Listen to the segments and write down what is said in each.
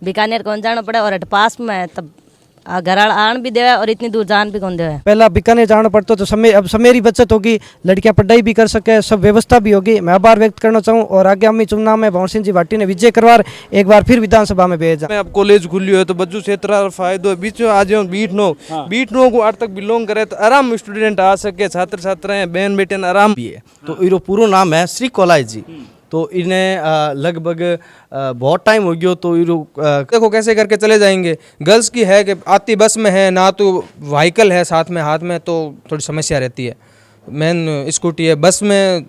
बीकानेर कौन जाना पड़े और पास में है, तब घर आन भी देवे और इतनी दूर जान भी कौन देवे। पहला बीकानेर जाना पड़ता तो समय अब समय की बचत होगी, लड़कियां पढ़ाई भी कर सके, सब व्यवस्था भी होगी। मैं आभार व्यक्त करना चाहूँ और आगामी चुनाव में भवन सिंह जी भाटी ने विजय करवार एक बार फिर विधानसभा में भेजा। अब कॉलेज खुली है तो बच्चों क्षेत्र फायदो बीच में आज बीट नो को आज तक बिलोंग करे तो आराम स्टूडेंट आ सके, छात्र छात्राएं बहन बेटे आराम भी है। तो इरो पूरा नाम है श्री कॉलेज जी। तो इन्हें लगभग बहुत टाइम हो गया। तो देखो कैसे करके चले जाएंगे। गर्ल्स की है कि आती बस में है ना, तो व्हीकल है साथ में हाथ में, तो थोड़ी समस्या रहती है। मेन स्कूटी है, बस में।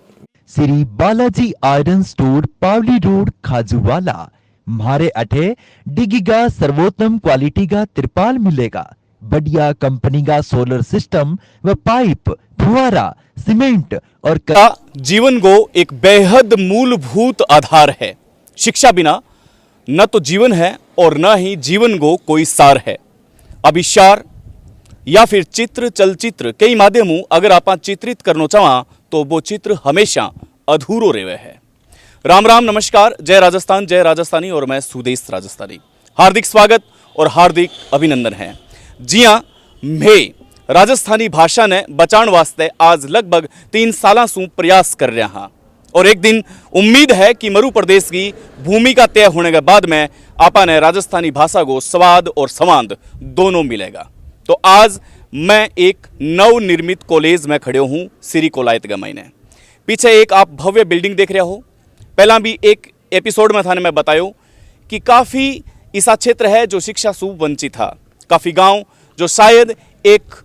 श्री बालाजी आयरन स्टोर पावली रोड खाजूवाला म्हारे अठे डिगीगा सर्वोत्तम क्वालिटी का तिरपाल मिलेगा। बढ़िया कंपनी का सोलर सिस्टम व पाइप फुहारा सीमेंट और जीवन को एक बेहद मूलभूत आधार है। शिक्षा बिना न तो जीवन है और न ही जीवन को कोई सार है। अभिशार या फिर चित्र चलचित्र कई माध्यमों अगर आप चित्रित करना चाहा तो वो चित्र हमेशा अधूरो रेवे है। राम राम नमस्कार, जय राजस्थान, जय राजस्थानी और मैं सुदेश राजस्थानी। हार्दिक स्वागत और हार्दिक अभिनंदन है। जी हाँ, मैं राजस्थानी भाषा ने बचाने वास्ते आज लगभग 3 साल सू प्रयास कर रहा हाँ और एक दिन उम्मीद है कि मरु प्रदेश की भूमिका तय होने के बाद में आपा ने राजस्थानी भाषा को स्वाद और संवाद दोनों मिलेगा। तो आज मैं एक नवनिर्मित कॉलेज में खड़े हूँ, श्री कोलायत का महीने। पीछे एक आप भव्य बिल्डिंग देख रहे हो। पहला भी एक एपिसोड में था मैं बतायो कि काफ़ी ऐसा क्षेत्र है जो शिक्षा से वंचित था। काफ़ी गांव जो शायद एक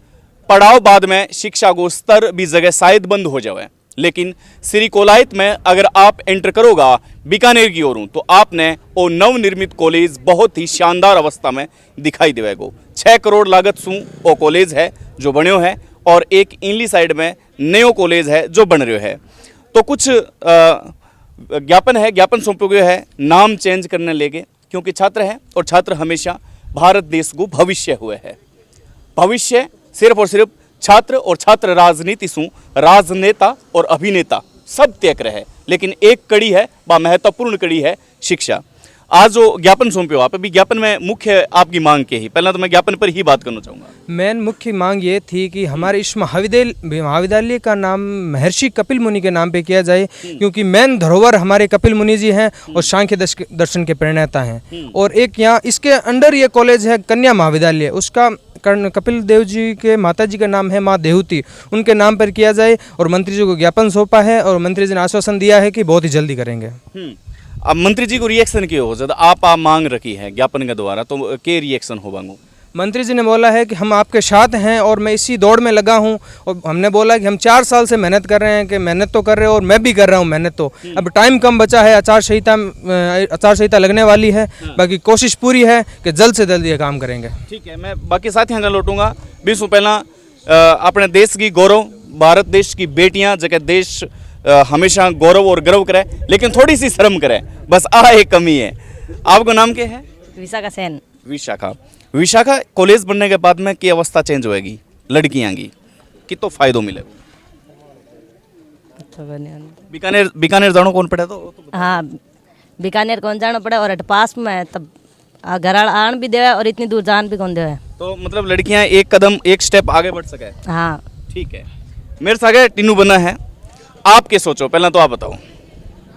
पड़ाव बाद में शिक्षा को स्तर भी जगह शायद बंद हो जाए, लेकिन श्री कोलायत में अगर आप एंटर करोगा बीकानेर की ओर तो आपने वो नवनिर्मित कॉलेज बहुत ही शानदार अवस्था में दिखाई देगा। 6 करोड़ लागत सू वो कॉलेज है जो बन्यो है और एक इनली साइड में नयो कॉलेज है जो बन रहे है। तो कुछ ज्ञापन है, ज्ञापन सौंपे गए है नाम चेंज करने लेके, क्योंकि छात्र है और छात्र हमेशा भारत देश को भविष्य हुए है। भविष्य सिर्फ और सिर्फ छात्र और छात्र राजनीति सु राजनेता और अभिनेता सब तय करे है, लेकिन एक कड़ी है वह महत्वपूर्ण कड़ी है शिक्षा। आज जो ज्ञापन सौंपे हो आप, अभी ज्ञापन में मुख्य आपकी मांग के ही, पहला तो मैं ज्ञापन पर ही बात करना चाहूँगा। मेन मुख्य मांग ये थी कि हमारे इस महाविद्यालय का नाम महर्षि कपिल मुनि के नाम पे किया जाए, क्योंकि मेन धरोहर हमारे कपिल मुनि जी हैं और सांख्य दर्शन के प्रणेता हैं। और एक यहाँ इसके अंडर ये कॉलेज है कन्या महाविद्यालय, उसका कपिल देव जी के माता जी का नाम है माँ देहूती, उनके नाम पर किया जाए। और मंत्री जी को ज्ञापन सौंपा है और मंत्री जी ने आश्वासन दिया है कि बहुत ही जल्दी करेंगे। अब मंत्री जी को रिएक्शन क्यों हो जाता? आप मांग रखी है ज्ञापन के द्वारा, तो क्या रिएक्शन हो बांगू? मंत्री जी ने बोला है कि हम आपके साथ हैं और मैं इसी दौड़ में लगा हूं। और हमने बोला कि हम 4 साल से मेहनत कर रहे हैं, कि मेहनत तो कर रहे हो और मैं भी कर रहा हूं मेहनत। तो अब टाइम कम बचा है, आचार संहिता लगने वाली है। बाकी कोशिश पूरी है कि जल्द से जल्द ये काम करेंगे। ठीक है, मैं बाकी साथियों ने लौटूंगा। 20 पहला अपने देश की गौरव, भारत देश की बेटियां जगह देश हमेशा गौरव और गर्व करे, लेकिन थोड़ी सी शर्म करे, बस एक कमी है। आपका नाम क्या है? विशाखा सेन। विशाखा। विशाखा, कॉलेज बनने के बाद में क्या अवस्था चेंज होएगी लड़कियां की, कितो फायदो मिलेगा? बीकानेर जानो कौन पड़े? तो हाँ, बीकानेर कौन जाना पड़े और पास में है, तब घर आन भी देवे और इतनी दूर जान भी कौन देवे। तो मतलब लड़कियां एक कदम एक स्टेप आगे बढ़ सके। हाँ ठीक है। मेरे साथ टीनू बना है, आप क्या सोचो? पहला तो आप बताओ।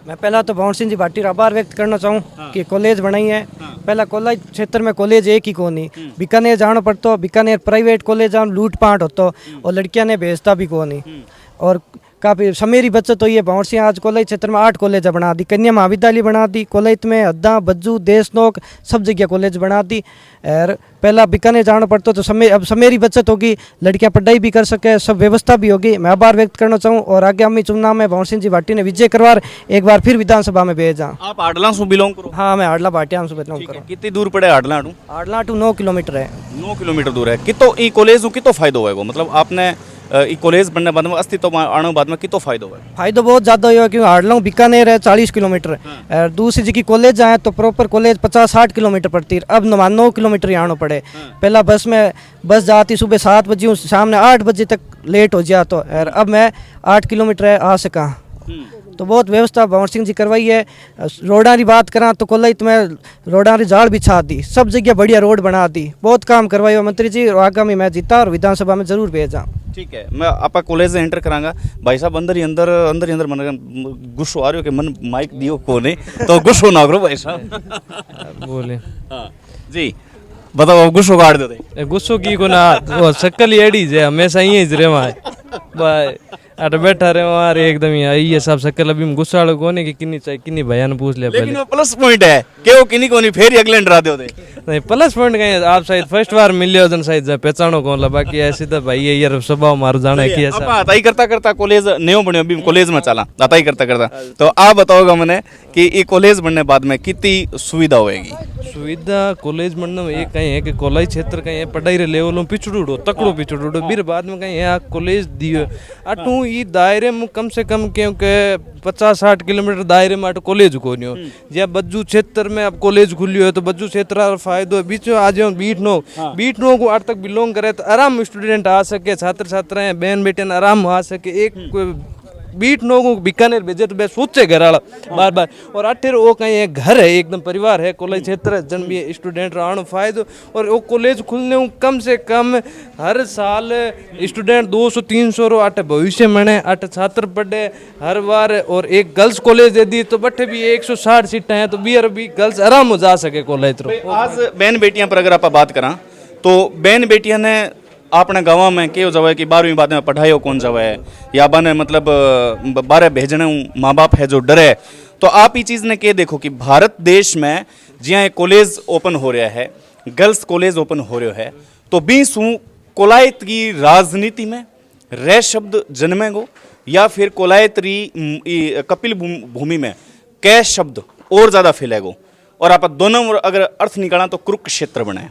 मैं पहला तो भवन सिंह जी भाटी का आभार व्यक्त करना चाहूँ कि कॉलेज बनाई है। पहला कॉलेज क्षेत्र में कॉलेज एक ही को नहीं, बीकानेर जाना पड़ता, बीकानेर प्राइवेट कॉलेज जान लूट पाट होता और लड़कियां ने भेजता भी को नहीं। और काफ़ी समय की बचत हुई है। भवन सिंह आज कॉलेज क्षेत्र में 8 कॉलेज बना दी, कन्या महाविद्यालय बना दी, कॉलेज में हद्दा बज्जू देशनोक सब जगह कॉलेज बना दी। और पहला बीकानेर जाना पड़ता तो अब समय की बचत होगी, लड़कियां पढ़ाई भी कर सके, सब व्यवस्था भी होगी। मैं आभार व्यक्त करना चाहूँ और आगामी चुनाव में भवन सिंह जी भाटी ने विजय करवार एक बार फिर विधानसभा में भेजा। आप आडला से बिलोंग करो? हाँ, मैं आडला भाटिया से बिलोंग करूँ। कितनी दूर पड़े आडला? आडला टू 9 किलोमीटर है। 9 किलोमीटर दूर है। कितो ई कॉलेज कितो फायदो होएगा? मतलब आपने ई कॉलेज बनने बाद में अस्तित्व आने बाद में कितो फायदो है? फायदा बहुत ज़्यादा हुआ, क्योंकि हाडला बीकानेर है 40 किलोमीटर और दूसरी जगह कॉलेज जाए तो प्रॉपर कॉलेज 50-60 किलोमीटर पड़ती है। अब 9 किलोमीटर आना पड़े। पहला बस जाती सुबह 7 बजे, शाम ने 8 बजे तक लेट हो जाए तो, और अब मैं 8 किलोमीटर आ सका। तो बहुत व्यवस्था भंवर सिंह जी करवाई है। रोडां की बात करा तो कोलाई तो मैं रोडां की जाल बिछा दी, सब जगह बढ़िया रोड बना दी, बहुत काम करवाया मंत्री जी। और आगामी मैं जीता और विधानसभा में जरूर भेजा। ठीक है, मैं आपका कॉलेज एंटर करांगा। भाई साहब अंदर ही अंदर मन गुस्सो आ रही हो कि मन माइक दियो को नहीं तो गुस्सो ना करो भाई साहब। बोले हाँ जी, बताओ अब गुस्सो काट दो ए गुस्सो की को ना वो शक्ल ही एडी जे हमेशा ही इज रे वहाँ भाई अट बैठा रहे वहाँ एकदम ही आई ये सब शक्ल अभी गुस्सा वाले को नहीं कि किन्नी चाहिए किन्नी भैया ने पूछ लिया लेकिन पहले वो प्लस पॉइंट है कि वो किन्हीं को नहीं फिर ही अगले डरा दो। नहीं प्लस पॉइंट कहीं आप शायद फर्स्ट बार मिले हो जन शायद पहचानो कौन ला बाकी ऐसे तो भाई ये यार स्वभाव मारो जाना है कि अब ऐसा आता ही करता करता कॉलेज न्यू बने अभी कॉलेज में चला आता ही करता करता तो आप बताओगा मैंने कि ये कॉलेज बनने बाद में कितनी सुविधा होएगी। सुविधा कॉलेज बनने में एक कहीं है कि कॉलेज क्षेत्र कहीं है पढ़ाई रे लेवल में पिछड़ो तकड़ो पिछड़ो फिर बाद में कहीं है कॉलेज दियो अटू ई दायरे में कम से कम क्योंकि 50-60 किलोमीटर दायरे में कॉलेज को नहीं हो जब बज्जू क्षेत्र में अब कॉलेज खुली हो तो बज्जू क्षेत्र फायदो बीच में आ जाओ बीट नो को आठ तक बिलोंग करे तो आराम स्टूडेंट आ सके छात्र छात्राएं बहन बेटियां आराम आ सके एक बीट नो को बीकानेर भेजे तो सोचे घर वाला बार बार और अठेर वो कहीं एक घर है एकदम परिवार है कॉलेज क्षेत्र जन भी स्टूडेंट रहने फायदो और वो कॉलेज खुलने कम से कम हर साल स्टूडेंट 200-300 रो अट भविष्य मने अट छात्र पढ़े हर बार और एक गर्ल्स कॉलेज दे दी तो बट्ठे भी 160 सीटें हैं तो भी गर्ल्स आराम हो जा सके कॉलेज तो आज बहन बेटियां पर अगर आप बात करा तो बहन बेटियां ने अपने गाँव में क्यों जब है कि 12वीं बाद में पढ़ाई हो कौन जब है या बने मतलब 12 भेजने माँ बाप है जो डरे तो आप ये चीज़ ने के देखो कि भारत देश में जिया कॉलेज ओपन हो रहा है गर्ल्स कॉलेज ओपन हो रहा है तो 20 कोलायत की राजनीति में रे शब्द जन्मे गो या फिर कोलायत री कपिल भूमि में कै शब्द और ज़्यादा फैलेगो और आप दोनों अगर अर्थ निकाला तो कुरुक्षेत्र बनाए।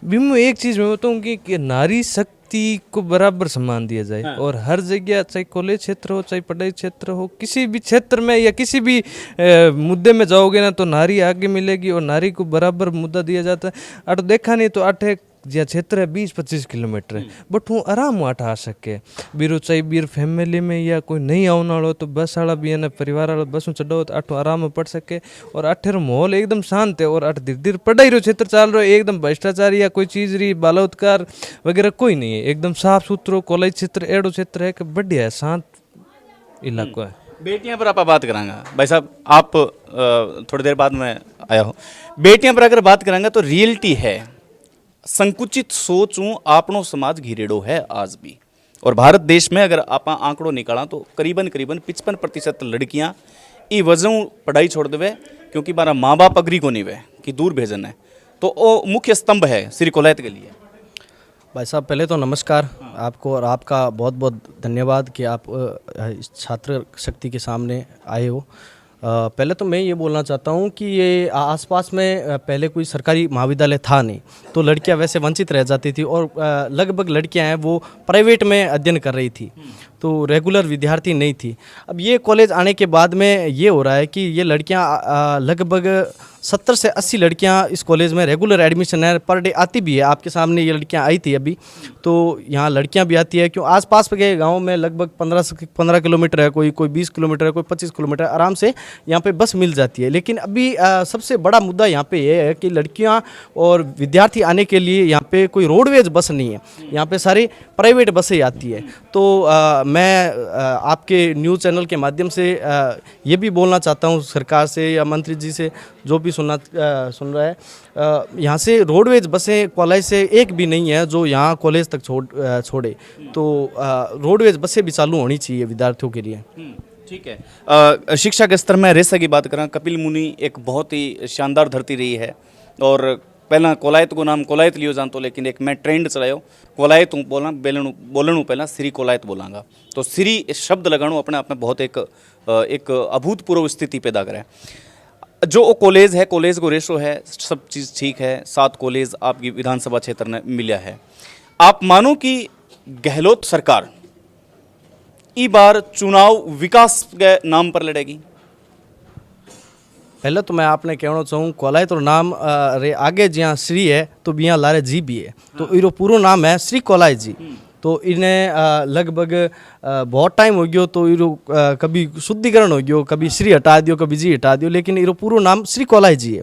बिमो एक चीज़ मैं बताऊँ कि नारी शक्ति को बराबर सम्मान दिया जाए और हर जगह चाहे कॉलेज क्षेत्र हो चाहे पढ़ाई क्षेत्र हो किसी भी क्षेत्र में या किसी भी मुद्दे में जाओगे ना तो नारी आगे मिलेगी और नारी को बराबर मुद्दा दिया जाता है। अट देखा नहीं तो अट जहाँ क्षेत्र है 20-25 किलोमीटर है बट वो आराम वाट आ सके बीरो चाहे बीर फैमिली में या कोई नहीं आने वाला हो तो बस वाला भी है ना परिवार वाला बस में चढ़ो तो अठ आराम में पढ़ सके और अठेर माहौल एकदम शांत है और अठ धीरे धीरे पढ़ाई रो क्षेत्र चल रहा है एकदम भ्रष्टाचार या कोई चीज़ रही बालोत्कार वगैरह कोई नहीं है एकदम साफ सुथरो कॉलेज क्षेत्र एडो क्षेत्र है कि बढ़िया है शांत इलाका है। बेटियां पर आप बात करांगा भाई साहब आप थोड़ी देर बाद में आया हो बेटियां पर अगर बात करांगा तो रियलिटी है संकुचित सोचूं आपनो समाज घिरेड़ो है आज भी और भारत देश में अगर आप आंकड़ों निकाला तो करीबन 55% लड़कियां ई वजह पढ़ाई छोड़ देवे क्योंकि हमारा माँ बाप अग्री को नहीं वे कि दूर भेजना है तो वो मुख्य स्तंभ है श्री कोलायत के लिए। भाई साहब पहले तो नमस्कार आपको और आपका बहुत बहुत धन्यवाद कि आप छात्र शक्ति के सामने आए हो। पहले तो मैं ये बोलना चाहता हूँ कि ये आसपास में पहले कोई सरकारी महाविद्यालय था नहीं तो लड़कियाँ वैसे वंचित रह जाती थी और लगभग लड़कियाँ हैं वो प्राइवेट में अध्ययन कर रही थी तो रेगुलर विद्यार्थी नहीं थी। अब ये कॉलेज आने के बाद में ये हो रहा है कि ये लड़कियाँ लगभग 70 से 80 लड़कियां इस कॉलेज में रेगुलर एडमिशन है पर डे आती भी है। आपके सामने ये लड़कियां आई थी अभी तो यहाँ लड़कियां भी आती है क्यों आसपास के गांव में लगभग 15 किलोमीटर है कोई 20 किलोमीटर है कोई 25 किलोमीटर आराम से यहाँ पे बस मिल जाती है। लेकिन अभी सबसे बड़ा मुद्दा यहाँ पे ये है कि लड़कियाँ और विद्यार्थी आने के लिए यहाँ पे कोई रोडवेज बस नहीं है, यहाँ पे सारी प्राइवेट बसें आती है। तो मैं आपके न्यूज़ चैनल के माध्यम से ये भी बोलना चाहता हूँ सरकार से या मंत्री जी से जो भी सुन रहा है यहाँ से रोडवेज बसें कॉलेज से एक भी नहीं है जो यहाँ कॉलेज तक छोड़े तो रोडवेज बसें भी चालू होनी चाहिए विद्यार्थियों के लिए। ठीक है। शिक्षा के स्तर में रेसा की बात करें कपिल मुनि एक बहुत ही शानदार धरती रही है और पहला कोलायत को नाम कोलायत लियो जानतो लेकिन एक मैं ट्रेंड चलायो कोलायत हूँ बोलणु पहला श्री कोलायत बोलांगा तो श्री शब्द लगाणु अपने आप में बहुत एक अभूतपूर्व स्थिति पैदा करे। जो कॉलेज है कॉलेज को रेशो है सब चीज़ ठीक है 7 कॉलेज आपकी विधानसभा क्षेत्र में मिला है। आप मानो कि गहलोत सरकार ई बार चुनाव विकास के नाम पर लड़ेगी। पहले तो मैं आपने कहना चाहूँ कोलायत और नाम रे आगे जहाँ श्री है तो बिया लारे जी भी है तो इरो पूरा नाम है श्री कोलायत जी। तो इन्हें लगभग बहुत टाइम हो गयो, तो इरो कभी शुद्धिकरण हो गयो, कभी श्री हटा दियो, कभी जी हटा दियो, लेकिन इरो पूरा नाम श्री कोलाई जी है।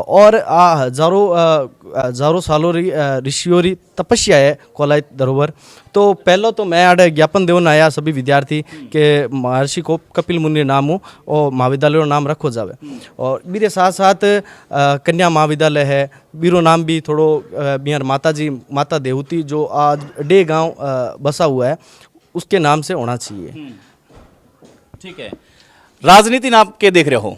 और हजारों सालों री ऋषियों री तपस्या है कोलाई धरोहर। तो पहलो तो मैं आड़े ज्ञापन देवन आया सभी विद्यार्थी के महर्षि को कपिल मुनि नाम हो और महाविद्यालय नाम रखो जावे। और मेरे साथ साथ कन्या महाविद्यालय है, बीरो नाम भी थोड़ो बिहार माता देवती जो आज डे गांव बसा हुआ है उसके नाम से होना चाहिए। ठीक है, राजनीति नाप के देख रहे हो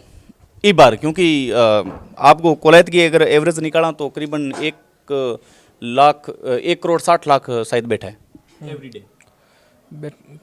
इस बार, क्योंकि आपको कोलैत की अगर एवरेज निकाला तो करीबन 1,60,00,000 शायद बैठा है एवरीडे।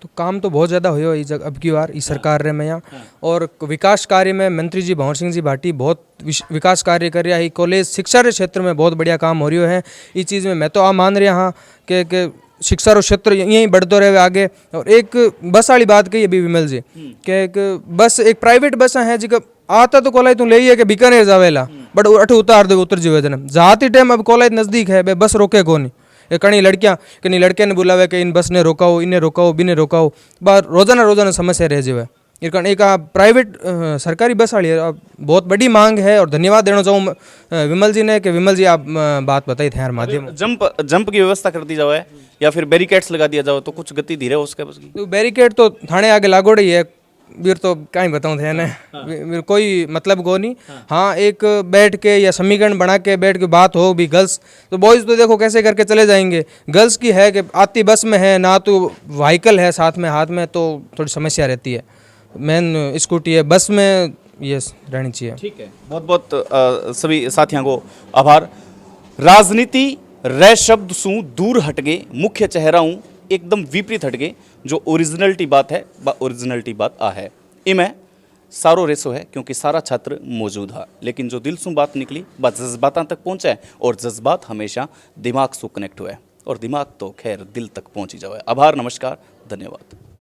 तो काम तो बहुत ज़्यादा हुआ इस अब की बार इस सरकार रे में यहाँ। और विकास कार्य में मंत्री जी भंवर सिंह जी भाटी बहुत विकास कार्य कर रहा है। कॉलेज शिक्षा के क्षेत्र में बहुत बढ़िया काम हो रहा है। इस चीज़ में मैं तो आ मान रहा हाँ कि शिक्षा रो क्षेत्र यहीं बढ़ते रहे आगे। और एक बस वाली बात कही अभी विमल जी कि एक बस एक प्राइवेट बस है जी आता तो कॉलेज तू ले ही है कि बीकानेर जावेला बट अठ उतार दे उतर जीवे जन जाती टाइम अब कॉलेज नज़दीक है बे बस रोके को नहीं। ये कई लड़कियाँ कहीं लड़के ने बुलावे कि इन बस ने रोकाओ, इन्हें रोकाओ, बिने रोकाओ, बार रोजाना समस्या रह जाए। एक प्राइवेट सरकारी बस वाली है बहुत बड़ी मांग है। और धन्यवाद देना चाहूँ विमल जी ने कि विमल जी आप बात बताई थे यार माध्यम। जंप की व्यवस्था कर दी जाए या फिर बैरिकेड्स लगा दिया जाओ तो कुछ गति धीरे हो उसके बस की। तो बैरिकेड तो थाने आगे लागो रही है बीर तो क्या ही बताऊँ थे ना कोई मतलब को नहीं। हाँ एक बैठ के या समीकरण बना के बैठ के बात हो भी। गर्ल्स तो बॉयज़ तो देखो कैसे करके चले जाएंगे। गर्ल्स की है कि आती बस में है ना तो व्हीकल है साथ में हाथ में, तो थोड़ी समस्या रहती है। मेन स्कूटी है, बस में ये रहनी चाहिए। ठीक है, बहुत बहुत सभी साथियों को आभार। राजनीति रे शब्द सु दूर हट गए, मुख्य चेहरा हूँ एकदम विपरीत हट गए। जो ओरिजिनलिटी बात है बा ओरिजिनलिटी बात आ है इमें सारो रेसो है क्योंकि सारा छात्र मौजूद है। लेकिन जो दिल सु बात निकली बात जज्बात तक पहुँचा है और जज्बात हमेशा दिमाग से कनेक्ट हुआ है और दिमाग तो खैर दिल तक पहुँच ही जाए। आभार, नमस्कार, धन्यवाद।